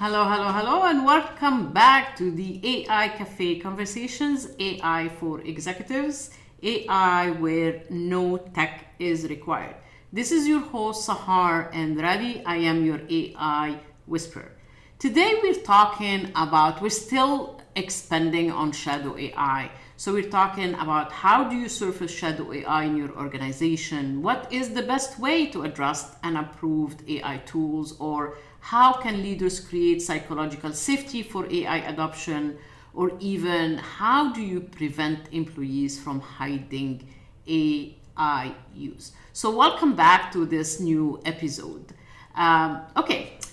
Hello, hello, hello, and welcome back to the AI Cafe Conversations, AI for Executives, AI where no tech is required. This is your host, Sahar and Ravi. I am your AI whisperer. Today we're still expanding on shadow AI. So we're talking about how do you surface shadow AI in your organization? What is the best way to address unapproved AI tools? Or how can leaders create psychological safety for AI adoption? Or even how do you prevent employees from hiding AI use? So welcome back to this new episode.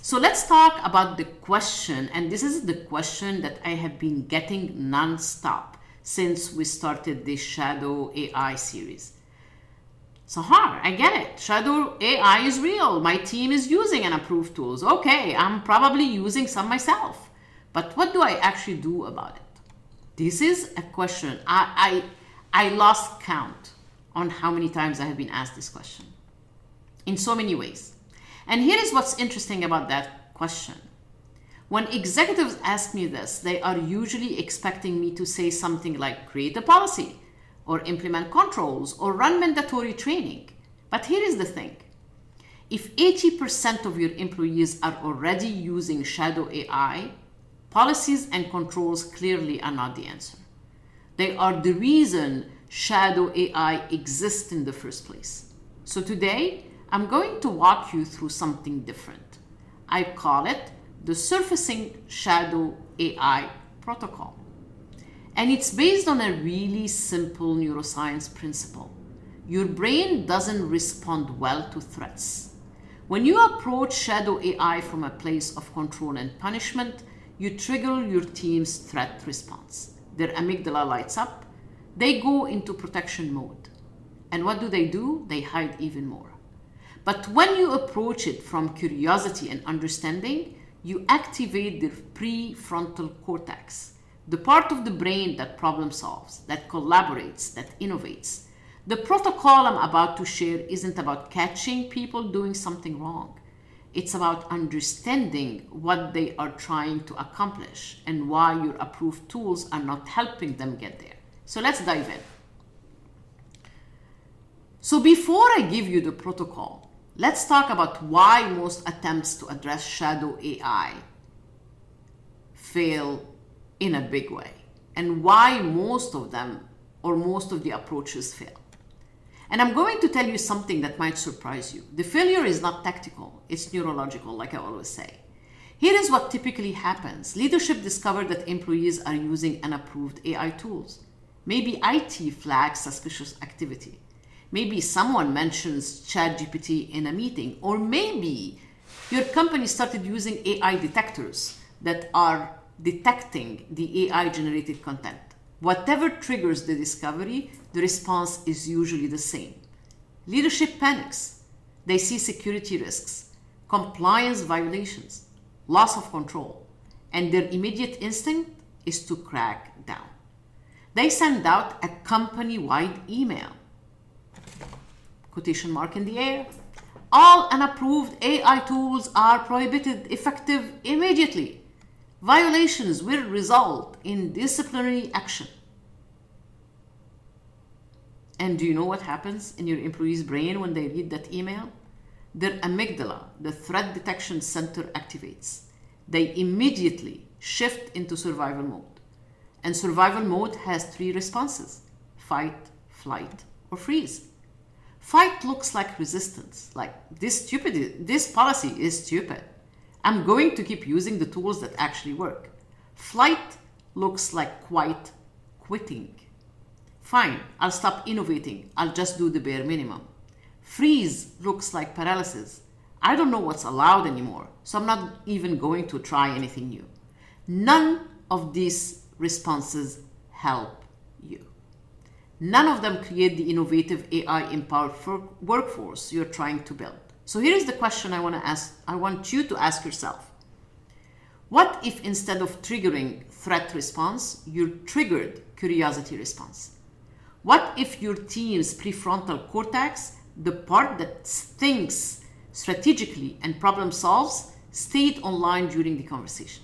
So let's talk about the question, and this is the question that I have been getting nonstop since we started this Shadow AI series. Sahar, I get it. Shadow AI is real. My team is using unapproved tools. Okay, I'm probably using some myself. But what do I actually do about it? This is a question. I lost count on how many times I have been asked this question in so many ways. And here is what's interesting about that question. When executives ask me this, they are usually expecting me to say something like create a policy or implement controls or run mandatory training. But here is the thing. If 80% of your employees are already using shadow AI, policies and controls clearly are not the answer. They are the reason shadow AI exists in the first place. So today, I'm going to walk you through something different. I call it the Surfacing Shadow AI Protocol. And it's based on a really simple neuroscience principle. Your brain doesn't respond well to threats. When you approach shadow AI from a place of control and punishment, you trigger your team's threat response. Their amygdala lights up, they go into protection mode. And what do? They hide even more. But when you approach it from curiosity and understanding, you activate the prefrontal cortex, the part of the brain that problem solves, that collaborates, that innovates. The protocol I'm about to share isn't about catching people doing something wrong. It's about understanding what they are trying to accomplish and why your approved tools are not helping them get there. So let's dive in. So before I give you the protocol, let's talk about why most attempts to address shadow AI fail in a big way, and why most of them or most of the approaches fail. And I'm going to tell you something that might surprise you. The failure is not tactical, it's neurological, like I always say. Here is what typically happens. Leadership discovered that employees are using unapproved AI tools. Maybe IT flags suspicious activity. Maybe someone mentions ChatGPT in a meeting, or maybe your company started using AI detectors that are detecting the AI-generated content. Whatever triggers the discovery, the response is usually the same. Leadership panics. They see security risks, compliance violations, loss of control, and their immediate instinct is to crack down. They send out a company-wide email. Quotation mark in the air. All unapproved AI tools are prohibited, effective immediately. Violations will result in disciplinary action. And do you know what happens in your employee's brain when they read that email? Their amygdala, the threat detection center, activates. They immediately shift into survival mode. And survival mode has three responses: fight, flight, or freeze. Fight looks like resistance, like this policy is stupid. I'm going to keep using the tools that actually work. Flight looks like quitting. Fine, I'll stop innovating. I'll just do the bare minimum. Freeze looks like paralysis. I don't know what's allowed anymore, so I'm not even going to try anything new. None of these responses help you. None of them create the innovative AI-empowered workforce you're trying to build. So here is the question I want you to ask yourself. What if instead of triggering threat response, you triggered curiosity response? What if your team's prefrontal cortex, the part that thinks strategically and problem solves, stayed online during the conversation.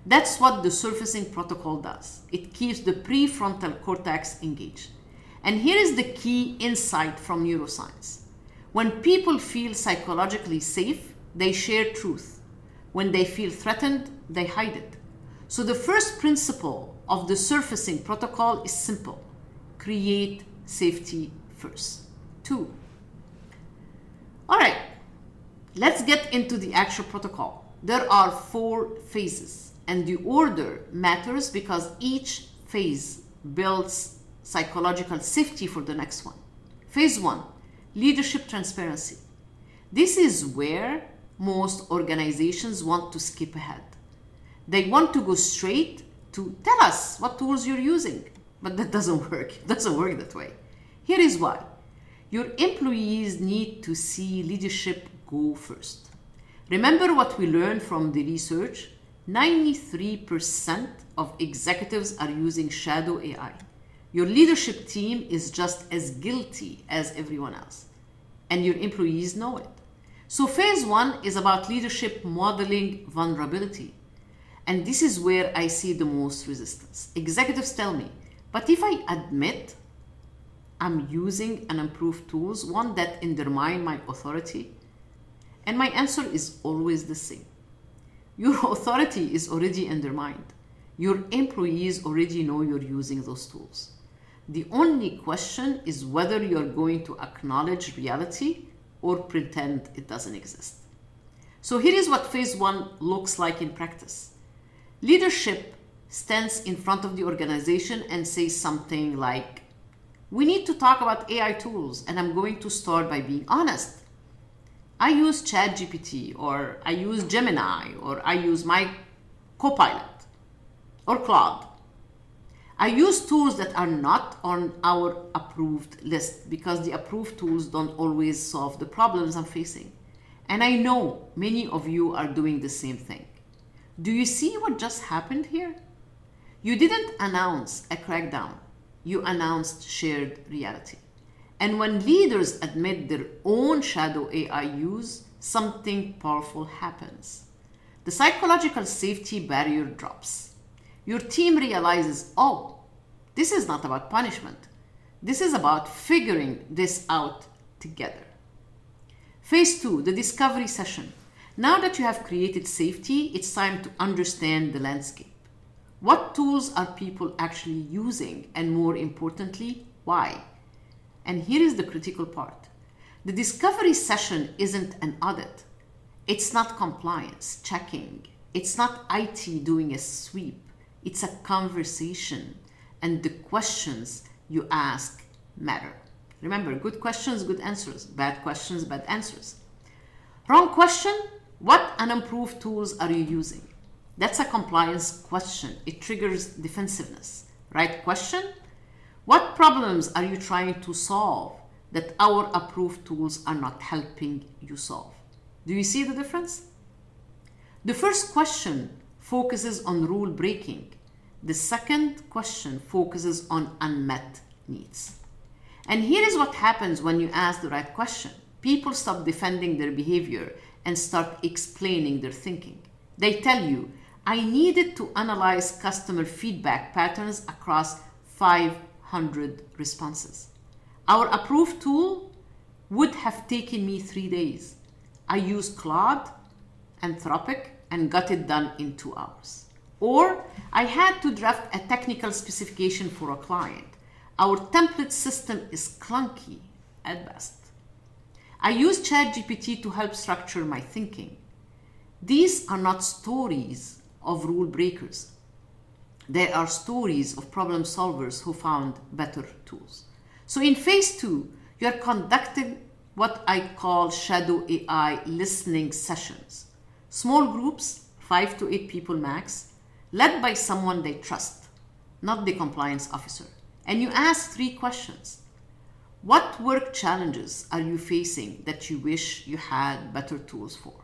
That's what the surfacing protocol does. It keeps the prefrontal cortex engaged. And here is the key insight from neuroscience. When people feel psychologically safe, they share truth. When they feel threatened, they hide it. So the first principle of the surfacing protocol is simple. Create safety first. 2. All right, let's get into the actual protocol. There are 4 phases. And the order matters because each phase builds psychological safety for the next one. Phase 1, leadership transparency. This is where most organizations want to skip ahead. They want to go straight to tell us what tools you're using, but that doesn't work. It doesn't work that way. Here is why. Your employees need to see leadership go first. Remember what we learned from the research? 93% of executives are using shadow AI. Your leadership team is just as guilty as everyone else, and your employees know it. So phase 1 is about leadership modeling vulnerability. And this is where I see the most resistance. Executives tell me, but if I admit I'm using unapproved tools, won't that undermine my authority? And my answer is always the same. Your authority is already undermined. Your employees already know you're using those tools. The only question is whether you're going to acknowledge reality or pretend it doesn't exist. So here is what phase 1 looks like in practice. Leadership stands in front of the organization and says something like, we need to talk about AI tools, and I'm going to start by being honest. I use ChatGPT, or I use Gemini, or I use my Copilot, or Claude. I use tools that are not on our approved list because the approved tools don't always solve the problems I'm facing. And I know many of you are doing the same thing. Do you see what just happened here? You didn't announce a crackdown. You announced shared reality. And when leaders admit their own shadow AI use, something powerful happens. The psychological safety barrier drops. Your team realizes, oh, this is not about punishment. This is about figuring this out together. Phase 2, the discovery session. Now that you have created safety, it's time to understand the landscape. What tools are people actually using? And more importantly, why? And here is the critical part. The discovery session isn't an audit. It's not compliance checking. It's not IT doing a sweep. It's a conversation. And the questions you ask matter. Remember, good questions, good answers. Bad questions, bad answers. Wrong question, what unapproved tools are you using? That's a compliance question. It triggers defensiveness. Right question, what problems are you trying to solve that our approved tools are not helping you solve? Do you see the difference? The first question focuses on rule breaking. The second question focuses on unmet needs. And here is what happens when you ask the right question. People stop defending their behavior and start explaining their thinking. They tell you, I needed to analyze customer feedback patterns across 500 responses. Our approved tool would have taken me 3 days. I used Claude, Anthropic, and got it done in 2 hours. Or I had to draft a technical specification for a client. Our template system is clunky at best. I use ChatGPT to help structure my thinking. These are not stories of rule breakers. They are stories of problem solvers who found better tools. So in phase 2, you are conducting what I call shadow AI listening sessions. Small groups, 5 to 8 people max, led by someone they trust, not the compliance officer. And you ask 3 questions. What work challenges are you facing that you wish you had better tools for?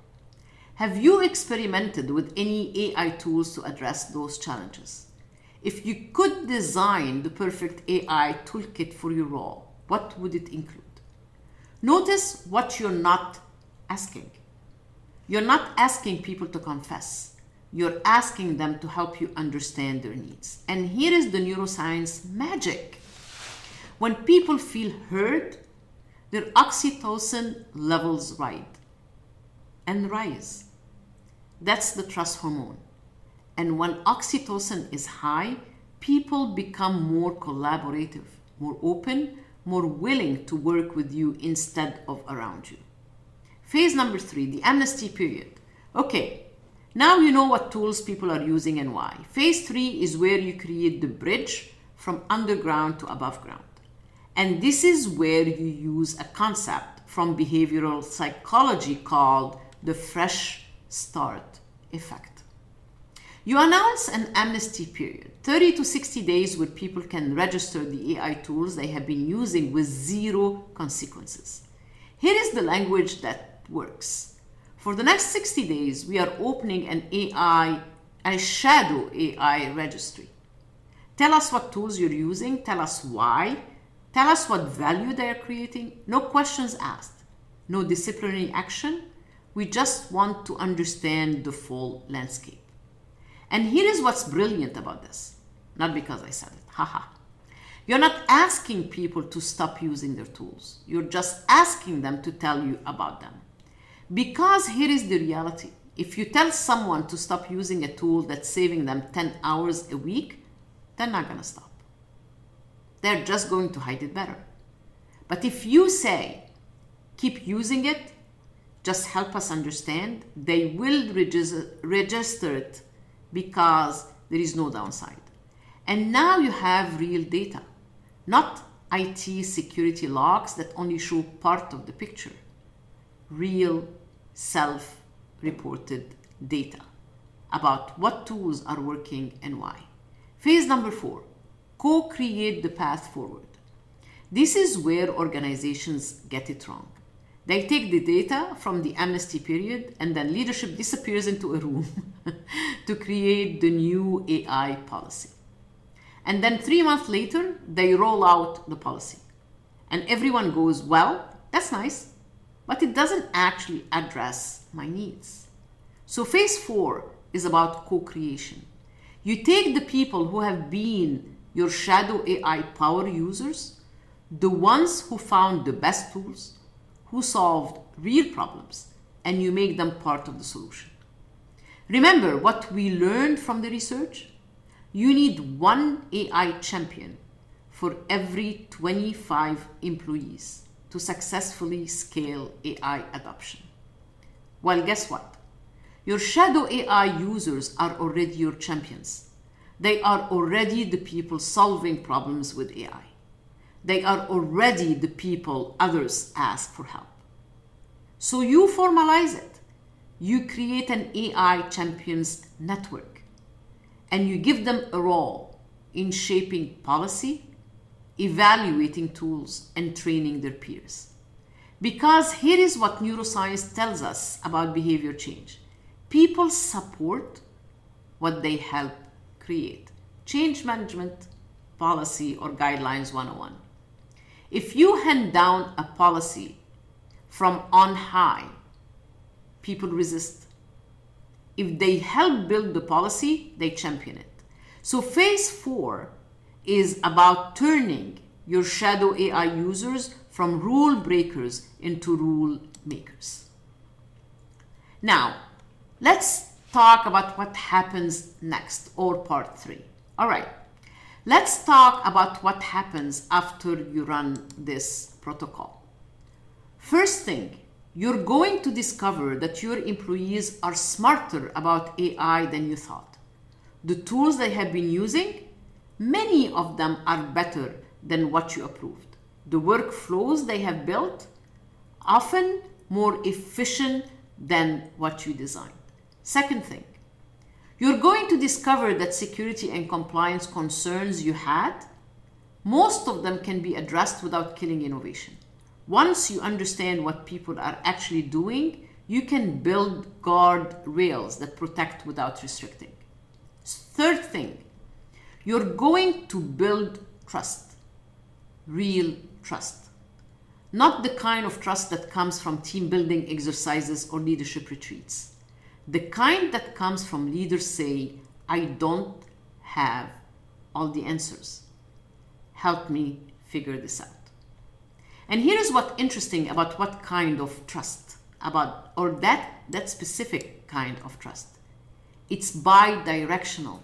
Have you experimented with any AI tools to address those challenges? If you could design the perfect AI toolkit for your role, what would it include? Notice what you're not asking. You're not asking people to confess. You're asking them to help you understand their needs. And here is the neuroscience magic. When people feel heard, their oxytocin levels rise. That's the trust hormone. And when oxytocin is high, people become more collaborative, more open, more willing to work with you instead of around you. Phase number 3, the amnesty period. Okay, now you know what tools people are using and why. Phase 3 is where you create the bridge from underground to above ground. And this is where you use a concept from behavioral psychology called the fresh start effect. You announce an amnesty period, 30 to 60 days where people can register the AI tools they have been using with 0 consequences. Here is the language that works. For the next 60 days, we are opening a shadow AI registry. Tell us what tools you're using, tell us why, tell us what value they are creating. No questions asked, no disciplinary action. We just want to understand the full landscape. And here is what's brilliant about this. Not because I said it, haha. You're not asking people to stop using their tools. You're just asking them to tell you about them. Because here is the reality. If you tell someone to stop using a tool that's saving them 10 hours a week, they're not going to stop. They're just going to hide it better. But if you say, keep using it, just help us understand, they will register it because there is no downside. And now you have real data, not IT security logs that only show part of the picture. Real self-reported data about what tools are working and why. Phase number 4, co-create the path forward. This is where organizations get it wrong. They take the data from the amnesty period and then leadership disappears into a room to create the new AI policy. And then 3 months later, they roll out the policy. And everyone goes, well, that's nice, but it doesn't actually address my needs. So phase 4 is about co-creation. You take the people who have been your shadow AI power users, the ones who found the best tools, who solved real problems, and you make them part of the solution. Remember what we learned from the research? You need 1 AI champion for every 25 employees to successfully scale AI adoption. Well, guess what? Your shadow AI users are already your champions. They are already the people solving problems with AI. They are already the people others ask for help. So you formalize it. You create an AI champions network, and you give them a role in shaping policy, evaluating tools, and training their peers. Because here is what neuroscience tells us about behavior change. People support what they help create. Change management, policy, or guidelines 101. If you hand down a policy from on high, people resist. If they help build the policy, they champion it. So phase 4 is about turning your shadow AI users from rule breakers into rule makers. Now, let's talk about what happens next, or part 3. All right, let's talk about what happens after you run this protocol. First thing, you're going to discover that your employees are smarter about AI than you thought. The tools they have been using, many of them are better than what you approved. The workflows they have built, often more efficient than what you designed. Second thing, you're going to discover that security and compliance concerns you had, most of them can be addressed without killing innovation. Once you understand what people are actually doing, you can build guardrails that protect without restricting. Third thing, you're going to build trust, real trust. Not the kind of trust that comes from team building exercises or leadership retreats. The kind that comes from leaders saying, I don't have all the answers. Help me figure this out. And here is what's interesting about what kind of trust, that specific kind of trust. It's bi-directional.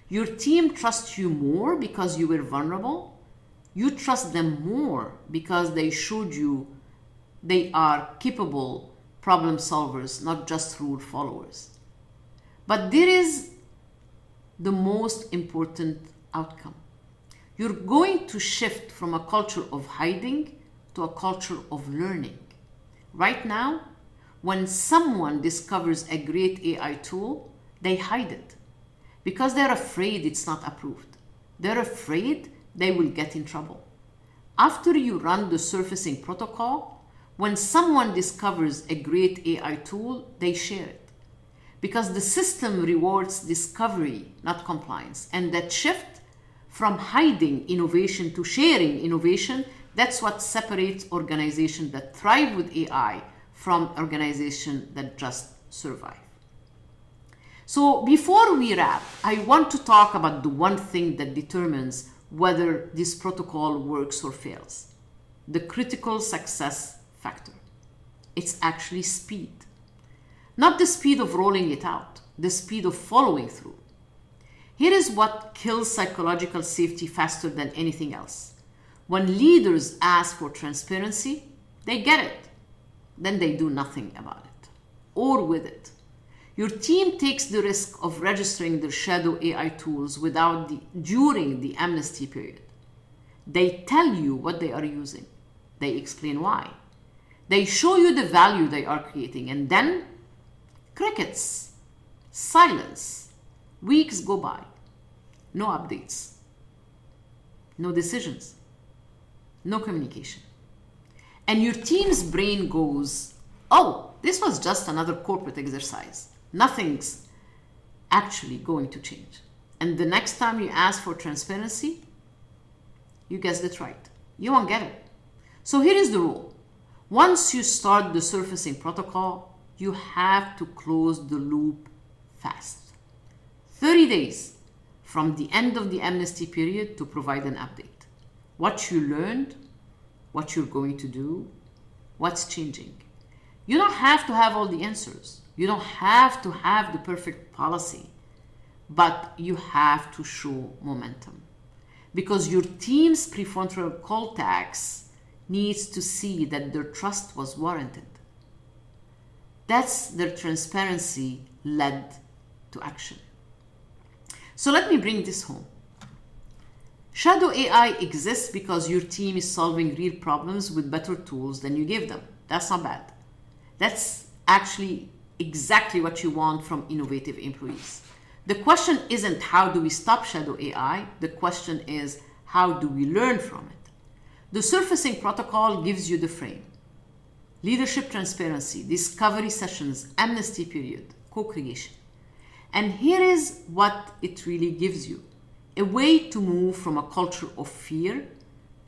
Your team trusts you more because you were vulnerable. You trust them more because they showed you they are capable problem solvers, not just rule followers. But there is the most important outcome. You're going to shift from a culture of hiding to a culture of learning. Right now, when someone discovers a great AI tool, they hide it because they're afraid it's not approved. They're afraid they will get in trouble. After you run the surfacing protocol, when someone discovers a great AI tool, they share it because the system rewards discovery, not compliance. And that shift from hiding innovation to sharing innovation, that's what separates organizations that thrive with AI from organizations that just survive. So before we wrap, I want to talk about the one thing that determines whether this protocol works or fails. The critical success factor. It's actually speed. Not the speed of rolling it out, the speed of following through. Here is what kills psychological safety faster than anything else. When leaders ask for transparency, they get it. Then they do nothing about it or with it. Your team takes the risk of registering their shadow AI tools during the amnesty period. They tell you what they are using. They explain why. They show you the value they are creating, and then crickets, silence. Weeks go by. No updates. No decisions. No communication. And your team's brain goes, oh, this was just another corporate exercise. Nothing's actually going to change. And the next time you ask for transparency, you guessed it right. You won't get it. So here is the rule. Once you start the surfacing protocol, you have to close the loop fast. 30 days from the end of the amnesty period to provide an update. What you learned, what you're going to do, what's changing. You don't have to have all the answers. You don't have to have the perfect policy, but you have to show momentum because your team's prefrontal cortex needs to see that their trust was warranted. That's their transparency led to action. So let me bring this home. Shadow AI exists because your team is solving real problems with better tools than you gave them. That's not bad. That's actually exactly what you want from innovative employees. The question isn't how do we stop shadow AI? The question is how do we learn from it? The surfacing protocol gives you the frame. Leadership transparency, discovery sessions, amnesty period, co-creation. And here is what it really gives you. A way to move from a culture of fear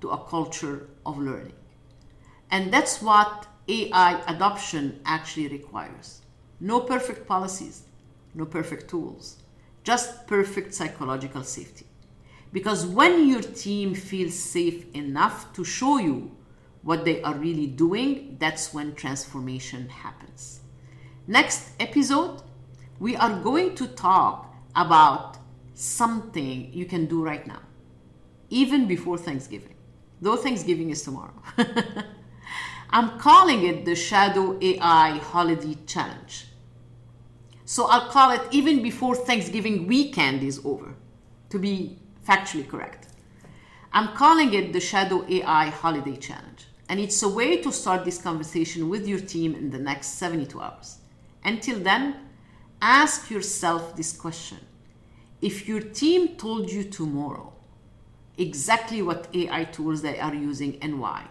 to a culture of learning. And that's what AI adoption actually requires. No perfect policies, no perfect tools, just perfect psychological safety. Because when your team feels safe enough to show you what they are really doing, that's when transformation happens. Next episode, we are going to talk about something you can do right now, even before Thanksgiving, though Thanksgiving is tomorrow. I'm calling it the Shadow AI Holiday Challenge. So I'll call it even before Thanksgiving weekend is over, to be factually correct. I'm calling it the Shadow AI Holiday Challenge. And it's a way to start this conversation with your team in the next 72 hours. Until then, ask yourself this question. If your team told you tomorrow exactly what AI tools they are using and why,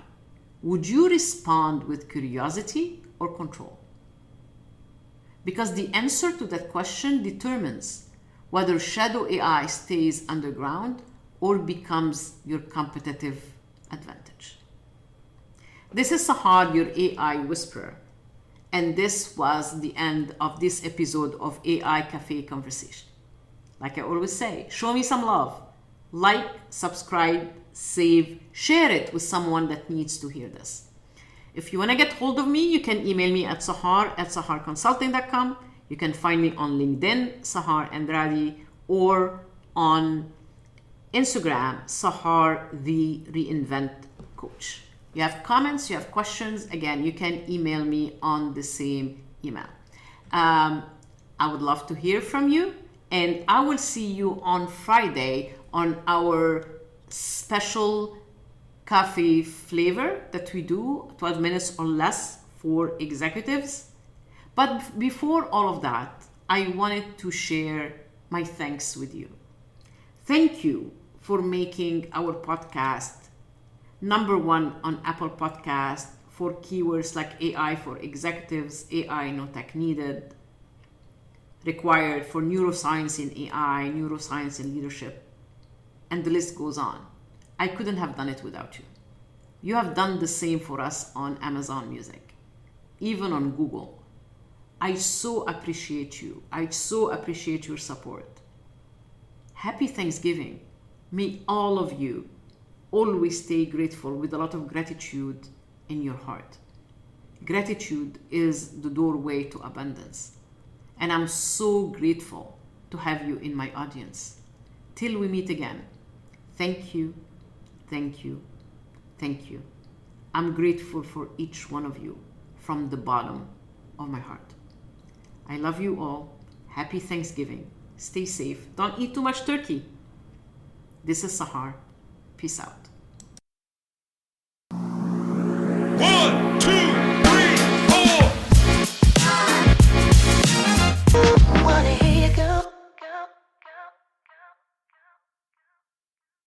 would you respond with curiosity or control? Because the answer to that question determines whether shadow AI stays underground or becomes your competitive advantage. This is Sahar, your AI whisperer. And this was the end of this episode of AI Cafe Conversation. Like I always say, show me some love. Like, subscribe, save, share it with someone that needs to hear this. If you want to get hold of me, you can email me at sahar@saharconsulting.com. You can find me on LinkedIn, Sahar Andrade, or on Instagram, Sahar the Reinvent Coach. You have comments, you have questions, again, you can email me on the same email. I would love to hear from you, and I will see you on Friday on our special coffee flavor that we do, 12 minutes or less for executives. But before all of that, I wanted to share my thanks with you. Thank you for making our podcast #1 on Apple Podcast for keywords like AI for executives, AI no tech needed, required for neuroscience in AI, neuroscience in leadership, and the list goes on. I couldn't have done it without you. You have done the same for us on Amazon Music, even on Google. I so appreciate you. I so appreciate your support. Happy Thanksgiving. May all of you always stay grateful with a lot of gratitude in your heart. Gratitude is the doorway to abundance. And I'm so grateful to have you in my audience. Till we meet again, thank you, thank you, thank you. I'm grateful for each one of you from the bottom of my heart. I love you all. Happy Thanksgiving. Stay safe. Don't eat too much turkey. This is Sahar. Peace out.